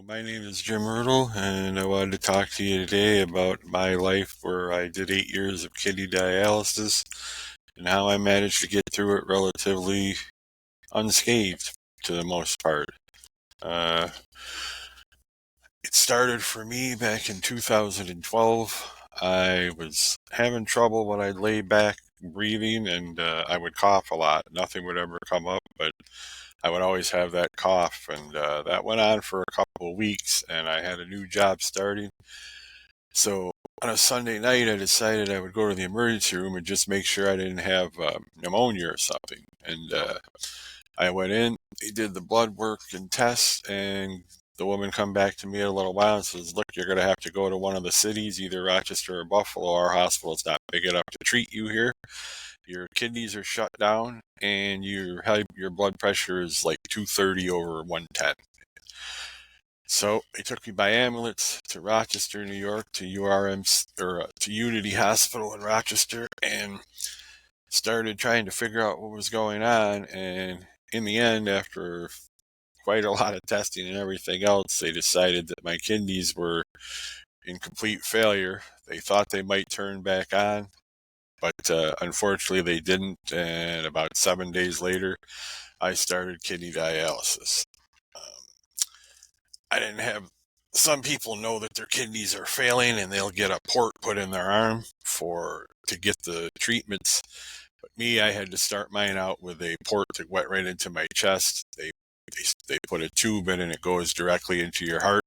My name is Jim Ertl, and I wanted to talk to you today about my life where I did 8 years of kidney dialysis and how I managed to get through it relatively unscathed to the most part. Uh, it started for me back in 2012. I was having trouble when I'd lay back breathing, and I would cough a lot. Nothing would ever come up, but I would always have that cough, and that went on for a couple of weeks, and I had a new job starting. So on a Sunday night, I decided I would go to the emergency room and just make sure I didn't have pneumonia or something. And I went in, they did the blood work and tests, and the woman come back to me in a little while and says, "Look, you're going to have to go to one of the cities, either Rochester or Buffalo. Our hospital's not big enough to treat you here. Your kidneys are shut down, and your blood pressure is like 230 over 110." So they took me by ambulance to Rochester, New York, to to Unity Hospital in Rochester, and started trying to figure out what was going on. And in the end, after quite a lot of testing and everything else, they decided that my kidneys were in complete failure. They thought they might turn back on, but unfortunately they didn't. And about 7 days later, I started kidney dialysis. I didn't have. Some people know that their kidneys are failing and they'll get a port put in their arm to get the treatments. But me, I had to start mine out with a port that went right into my chest. They put a tube in and it goes directly into your heart.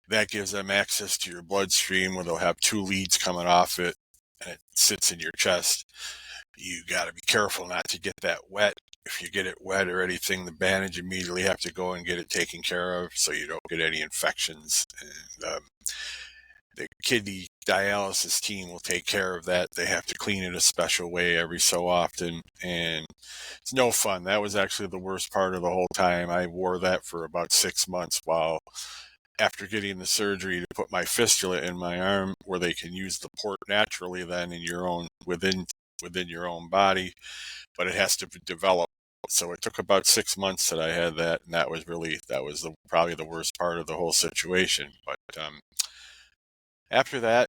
That gives them access to your bloodstream, where they'll have two leads coming off it, and it sits in your chest. You got to be careful not to get that wet. If you get it wet or anything, the bandage immediately have to go and get it taken care of so you don't get any infections. And the kidney dialysis team will take care of that. They have to clean it a special way every so often, and it's no fun. That was actually the worst part of the whole time. I wore that for about 6 months, while after getting the surgery to put my fistula in my arm, where they can use the port naturally then in your own within your own body, but it has to develop. So it took about 6 months that I had that, and that was probably the worst part of the whole situation. But after that,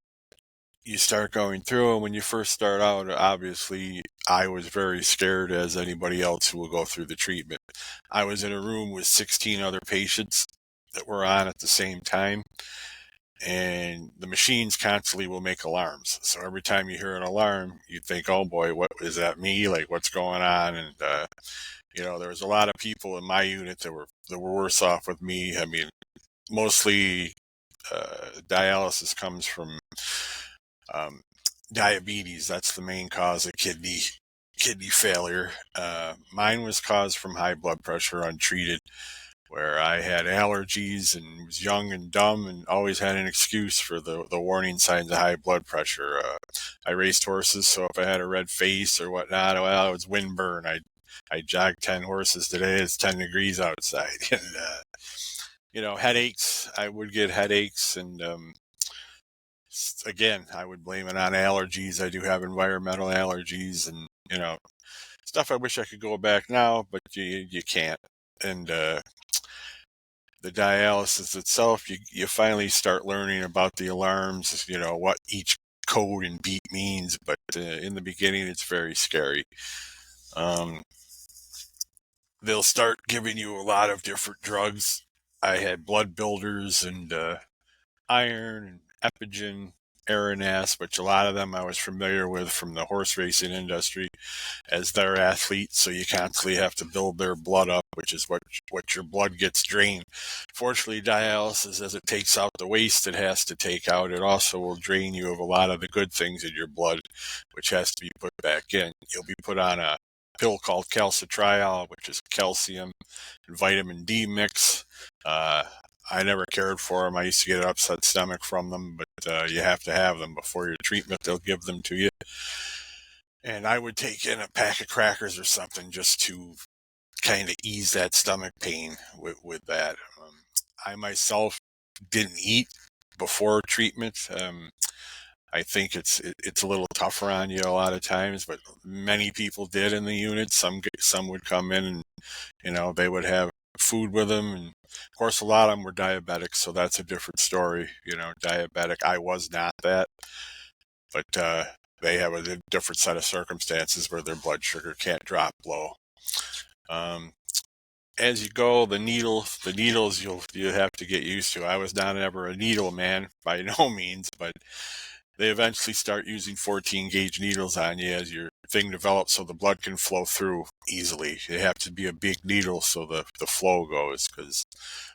you start going through, and when you first start out, obviously, I was very scared, as anybody else who will go through the treatment. I was in a room with 16 other patients that were on at the same time, and the machines constantly will make alarms. So every time you hear an alarm, you think, "Oh boy, what is that? Me? Like, what's going on?" And there was a lot of people in my unit that were worse off with me. I mean, mostly dialysis comes from um, diabetes. That's the main cause of kidney failure. Mine was caused from high blood pressure untreated, where I had allergies and was young and dumb and always had an excuse for the warning signs of high blood pressure. I raced horses, so if I had a red face or whatnot, well, it was windburn. I jogged 10 horses today. It's 10 degrees outside. And, headaches. I would get headaches, and again, I would blame it on allergies. I do have environmental allergies, and stuff I wish I could go back now, but you can't. And the dialysis itself, you finally start learning about the alarms, what each code and beep means, but in the beginning, it's very scary. They'll start giving you a lot of different drugs. I had blood builders and iron and Epigen, Aranas, which a lot of them I was familiar with from the horse racing industry, as their athletes, so you constantly have to build their blood up, which is what your blood gets drained. Fortunately, dialysis, as it takes out the waste it has to take out, it also will drain you of a lot of the good things in your blood, which has to be put back in. You'll be put on a pill called calcitriol, which is calcium and vitamin D mix. I never cared for them. I used to get an upset stomach from them, but you have to have them before your treatment. They'll give them to you. And I would take in a pack of crackers or something just to kind of ease that stomach pain with that. I myself didn't eat before treatment. I think it's a little tougher on you a lot of times, but many people did in the unit. Some would come in and they would have food with them, and Of course, a lot of them were diabetics, so that's a different story. Diabetic. I was not that, but they have a different set of circumstances where their blood sugar can't drop low. As you go, the needles you have to get used to. I was not ever a needle man by no means, but they eventually start using 14 gauge needles on you as your thing develops, so the blood can flow through easily. They have to be a big needle so the flow goes, because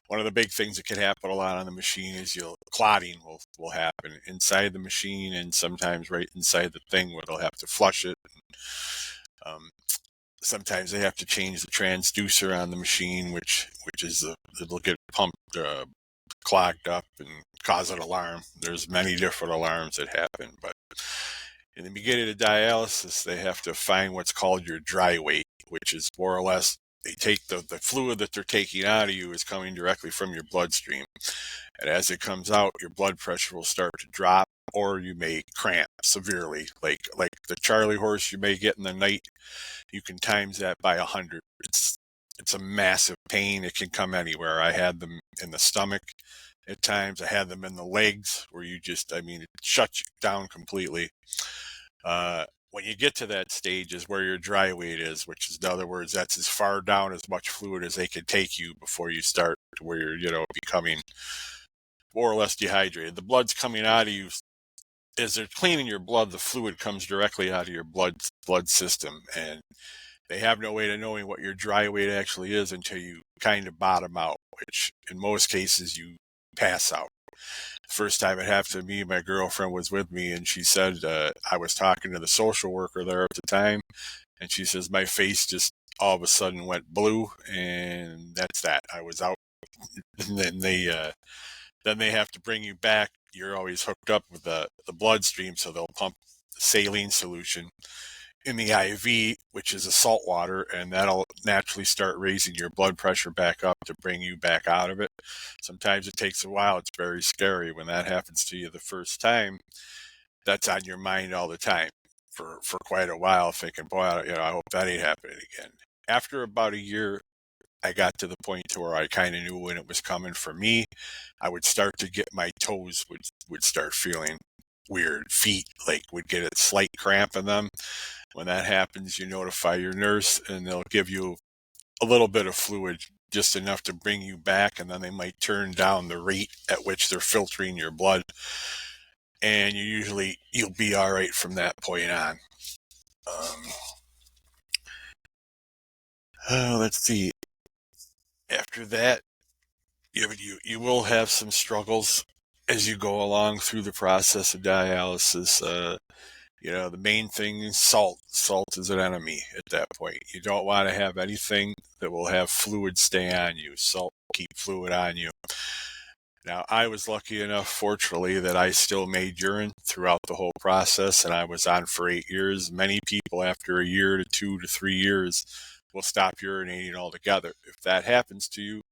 one of the big things that can happen a lot on the machine is clotting will happen inside the machine, and sometimes right inside the thing where they'll have to flush it. Sometimes they have to change the transducer on the machine, which is it'll get pumped, clogged up and cause an alarm. There's many different alarms that happen, but in the beginning of dialysis, they have to find what's called your dry weight, which is more or less they take the fluid that they're taking out of you is coming directly from your bloodstream. And as it comes out, your blood pressure will start to drop, or you may cramp severely. Like the Charlie horse you may get in the night, you can times that by 100. It's a massive pain. It can come anywhere. I had them in the stomach at times. I had them in the legs where it shuts you down completely. When you get to that stage is where your dry weight is, which is, in other words, that's as far down as much fluid as they can take you before you start to where you're, becoming more or less dehydrated. The blood's coming out of you. As they're cleaning your blood, the fluid comes directly out of your blood system, and they have no way of knowing what your dry weight actually is until you kind of bottom out, which in most cases you pass out. The first time it happened to me, my girlfriend was with me, and she said, I was talking to the social worker there at the time, and she says, my face just all of a sudden went blue, and that's that. I was out. And then they have to bring you back. You're always hooked up with the bloodstream, so they'll pump saline solution in the IV, which is a salt water, and that'll naturally start raising your blood pressure back up to bring you back out of it. Sometimes it takes a while. It's very scary when that happens to you the first time. That's on your mind all the time for quite a while, thinking, boy, I hope that ain't happening again. After about a year, I got to the point to where I kind of knew when it was coming for me. I would start to get my toes would start feeling weird. Feet would get a slight cramp in them. When that happens, you notify your nurse, and they'll give you a little bit of fluid, just enough to bring you back, and then they might turn down the rate at which they're filtering your blood, and you'll be all right from that point on. Let's see. After that, you will have some struggles as you go along through the process of dialysis. The main thing is salt. Salt is an enemy at that point. You don't want to have anything that will have fluid stay on you. Salt will keep fluid on you. Now, I was lucky enough, fortunately, that I still made urine throughout the whole process, and I was on for 8 years. Many people, after a year to 2 to 3 years, will stop urinating altogether. If that happens to you,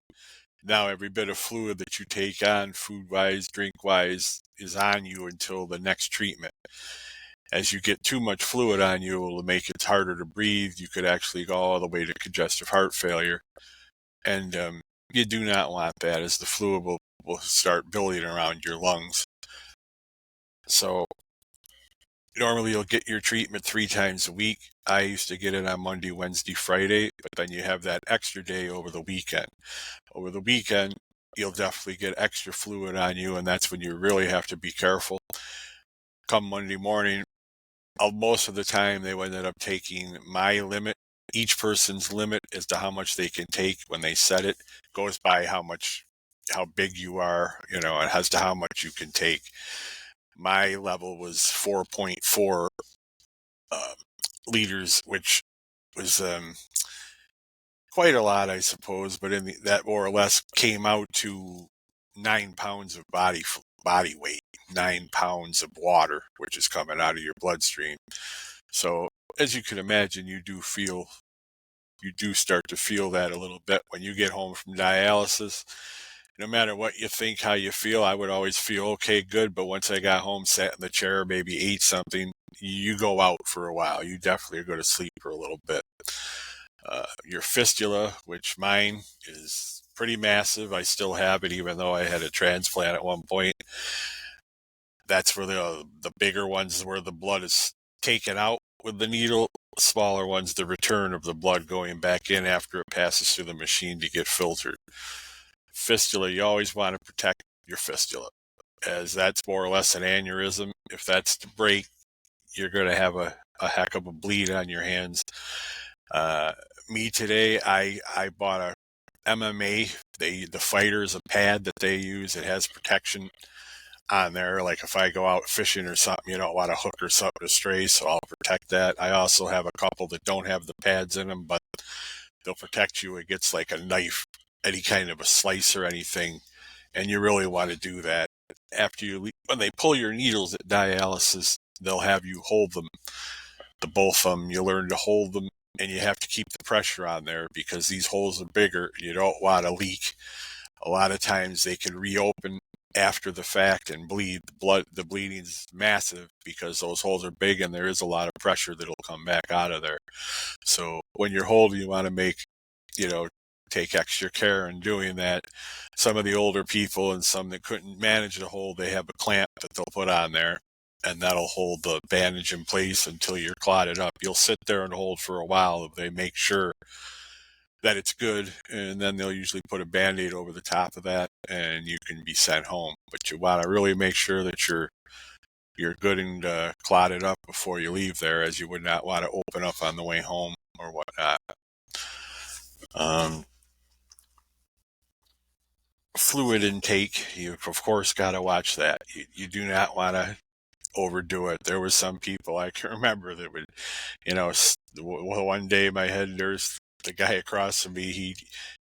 now every bit of fluid that you take on, food-wise, drink-wise, is on you until the next treatment. As you get too much fluid on you, it will make it harder to breathe. You could actually go all the way to congestive heart failure. And you do not want that, as the fluid will start building around your lungs. So normally you'll get your treatment 3 times a week. I used to get it on Monday, Wednesday, Friday, but then you have that extra day over the weekend. Over the weekend, you'll definitely get extra fluid on you, and that's when you really have to be careful. Come Monday morning, most of the time they ended up taking my limit. Each person's limit as to how much they can take when they set it goes by how big you are, and as to how much you can take. My level was 4.4 liters, which was quite a lot, I suppose, but that more or less came out to 9 pounds of body weight, 9 pounds of water, which is coming out of your bloodstream. So as you can imagine, you do start to feel that a little bit when you get home from dialysis. No matter what you think, how you feel, I would always feel okay, good. But once I got home, sat in the chair, maybe ate something, you go out for a while. You definitely go to sleep for a little bit. Your fistula, which mine is pretty massive. I still have it, even though I had a transplant at one point. That's where the bigger ones, where the blood is taken out with the needle. Smaller ones, the return of the blood going back in after it passes through the machine to get filtered. Fistula, you always want to protect your fistula, as that's more or less an aneurysm. If that's to break, you're going to have a heck of a bleed on your hands. Me today, I bought a MMA. The fighters, a pad that they use. It has protection on there. Like if I go out fishing or something, you don't want a hook or something to stray, so I'll protect that. I also have a couple that don't have the pads in them, but they'll protect you against like a knife, any kind of a slice or anything. And you really want to do that after you leave. When they pull your needles at dialysis, they'll have you hold them, the both of them. You learn to hold them, and you have to keep the pressure on there because these holes are bigger. You don't want to leak. A lot of times they can reopen after the fact and bleed. The bleeding is massive because those holes are big and there is a lot of pressure that'll come back out of there. So when you're holding, you want to take extra care in doing that. Some of the older people and some that couldn't manage the hold, they have a clamp that they'll put on there, and that'll hold the bandage in place until you're clotted up. You'll sit there and hold for a while. They make sure that it's good, and then they'll usually put a Band-Aid over the top of that, and you can be sent home. But you want to really make sure that you're good and clotted up before you leave there, as you would not want to open up on the way home or whatnot. Fluid intake, you of course got to watch that. You do not want to overdo it. There was some people I can remember that would, one day my head nurse, the guy across from me,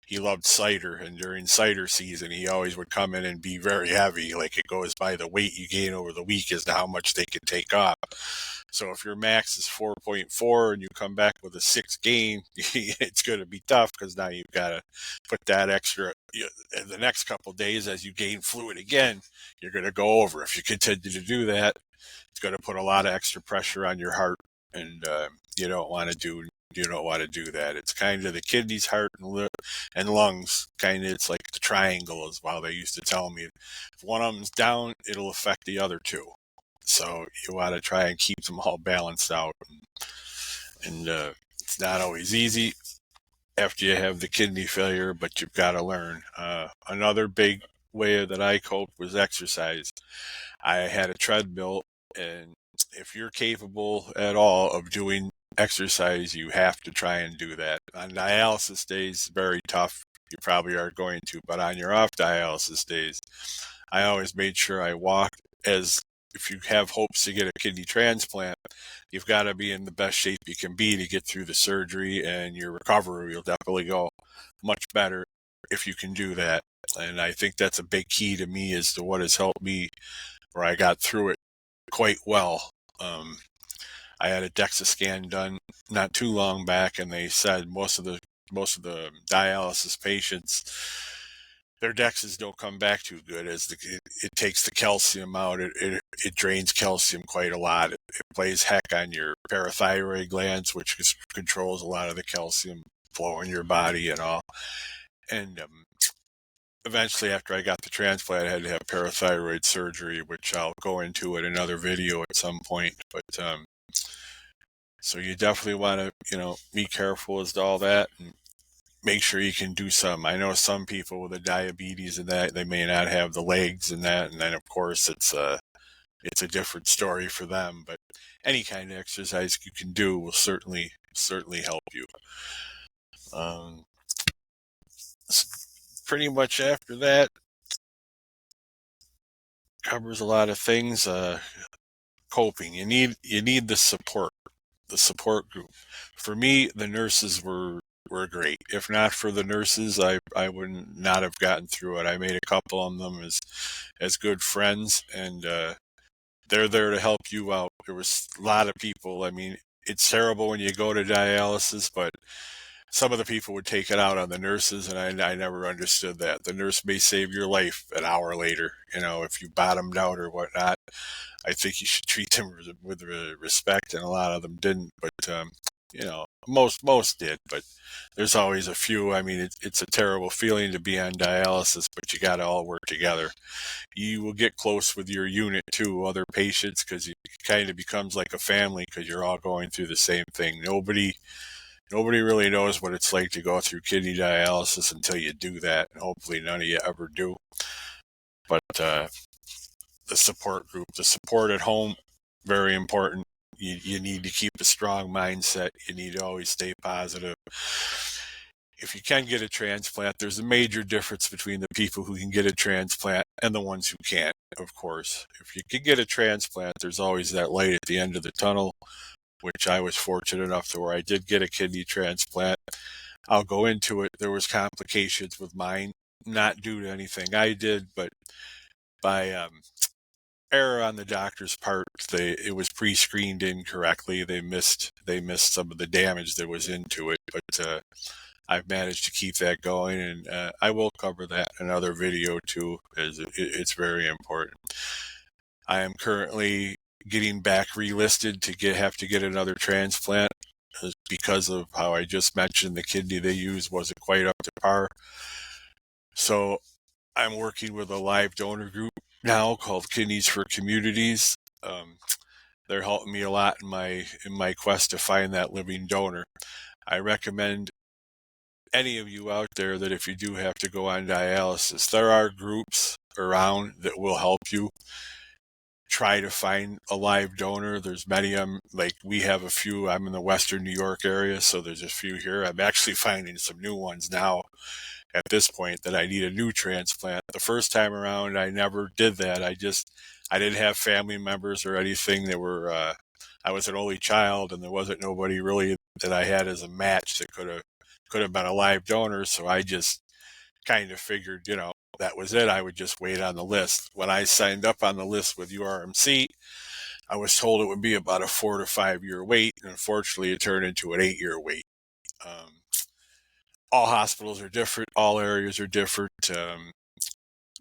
he loved cider, and during cider season, he always would come in and be very heavy. Like it goes by the weight you gain over the week as to how much they can take off. So if your max is 4.4 and you come back with a 6 gain, it's going to be tough because now you've got to put that extra. The next couple of days, as you gain fluid again, you're going to go over. If you continue to do that, it's going to put a lot of extra pressure on your heart, and you don't want to do that. It's kind of the kidneys, heart, and lungs. Kind of, it's like the triangle is how they used to tell me. If one of them's down, it'll affect the other two. So you want to try and keep them all balanced out, and it's not always easy after you have the kidney failure, but you've got to learn. Another big way that I coped was exercise. I had a treadmill, and if you're capable at all of doing exercise, you have to try and do that. On dialysis days, very tough. You probably are going to, but on your off dialysis days, I always made sure I walked. As if you have hopes to get a kidney transplant, you've got to be in the best shape you can be to get through the surgery, and your recovery will definitely go much better if you can do that. And I think that's a big key to me as to what has helped me, where I got through it quite well. I had a DEXA scan done not too long back, and they said most of the dialysis patients, their DEXAs don't come back too good, as it takes the calcium out. It drains calcium quite a lot. It plays heck on your parathyroid glands, which controls a lot of the calcium flow in your body and all. And eventually, after I got the transplant, I had to have parathyroid surgery, which I'll go into in another video at some point. But so you definitely want to, be careful as to all that, and make sure you can do some. I know some people with the diabetes and that, they may not have the legs and that, and then of course it's a different story for them. But any kind of exercise you can do will certainly help you. Pretty much after that covers a lot of things. Coping, you need the support group. For me, the nurses were great. If not for the nurses, I would not have gotten through it. I made a couple of them as good friends, and they're there to help you out. There was a lot of people. I mean, it's terrible when you go to dialysis, but some of the people would take it out on the nurses, and I never understood that. The nurse may save your life an hour later, if you bottomed out or whatnot. I think you should treat them with respect, and a lot of them didn't. But most did, but there's always a few. I mean, it's a terrible feeling to be on dialysis, but you got to all work together. You will get close with your unit too, other patients, because it kind of becomes like a family because you're all going through the same thing. Nobody really knows what it's like to go through kidney dialysis until you do that, and hopefully none of you ever do. But the support group, the support at home, very important. You need to keep a strong mindset. You need to always stay positive. If you can get a transplant, there's a major difference between the people who can get a transplant and the ones who can't, of course. If you can get a transplant, there's always that light at the end of the tunnel, which I was fortunate enough to where I did get a kidney transplant. I'll go into it. There was complications with mine, not due to anything I did, but by error on the doctor's part. It was pre-screened incorrectly. They missed some of the damage that was into it, but I've managed to keep that going, and I will cover that in another video too, as it's very important. I am currently getting back relisted to have to get another transplant because of how I just mentioned the kidney they used wasn't quite up to par. So I'm working with a live donor group now called Kidneys for Communities. They're helping me a lot in my quest to find that living donor. I recommend any of you out there that if you do have to go on dialysis, there are groups around that will help you try to find a live donor. There's many of them. Like we have a few. I'm in the Western New York area, so there's a few here. I'm actually finding some new ones now at this point that I need a new transplant. The first time around, I never did that. I didn't have family members or anything that were, I was an only child, and there wasn't nobody really that I had as a match that could have been a live donor. So I just kind of figured, that was it. I would just wait on the list. When I signed up on the list with URMC, I was told it would be about a 4 to 5 year wait. And unfortunately, it turned into an 8-year wait. All hospitals are different. All areas are different.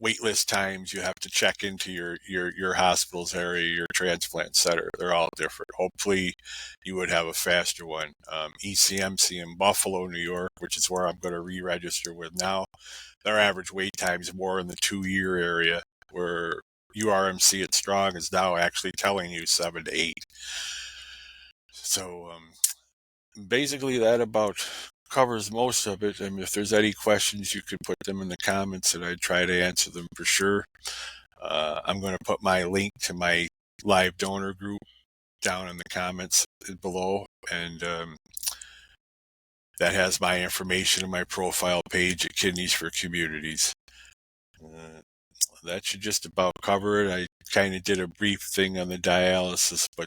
Waitlist times, you have to check into your hospital's area, your transplant center. They're all different. Hopefully you would have a faster one. ECMC in Buffalo, New York, which is where I'm going to re-register with now, their average wait time is more in the 2-year area, where URMC at Strong is now actually telling you 7 to 8. So basically that about covers most of it. I mean, if there's any questions, you could put them in the comments and I'd try to answer them for sure. I'm going to put my link to my live donor group down in the comments below, and that has my information and my profile page at Kidneys for Communities. That should just about cover it. I kind of did a brief thing on the dialysis, but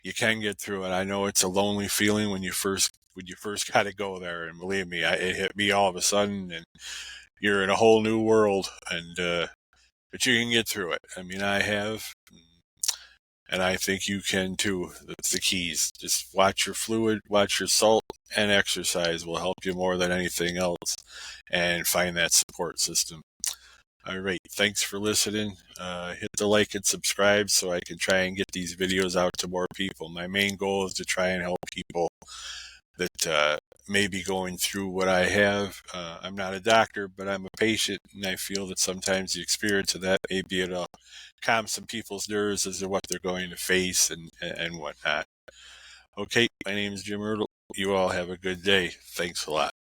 you can get through it. I know it's a lonely feeling when you first got to go there, and believe me, it hit me all of a sudden, and you're in a whole new world, and but you can get through it. I mean, I have, and I think you can too. That's the keys. Just watch your fluid, watch your salt, and exercise will help you more than anything else, and find that support system. All right, thanks for listening. Hit the like and subscribe so I can try and get these videos out to more people. My main goal is to try and help people that may be going through what I have. I'm not a doctor, but I'm a patient, and I feel that sometimes the experience of that may be able to calm some people's nerves as to what they're going to face and whatnot. Okay, my name is Jim Ertl. You all have a good day. Thanks a lot.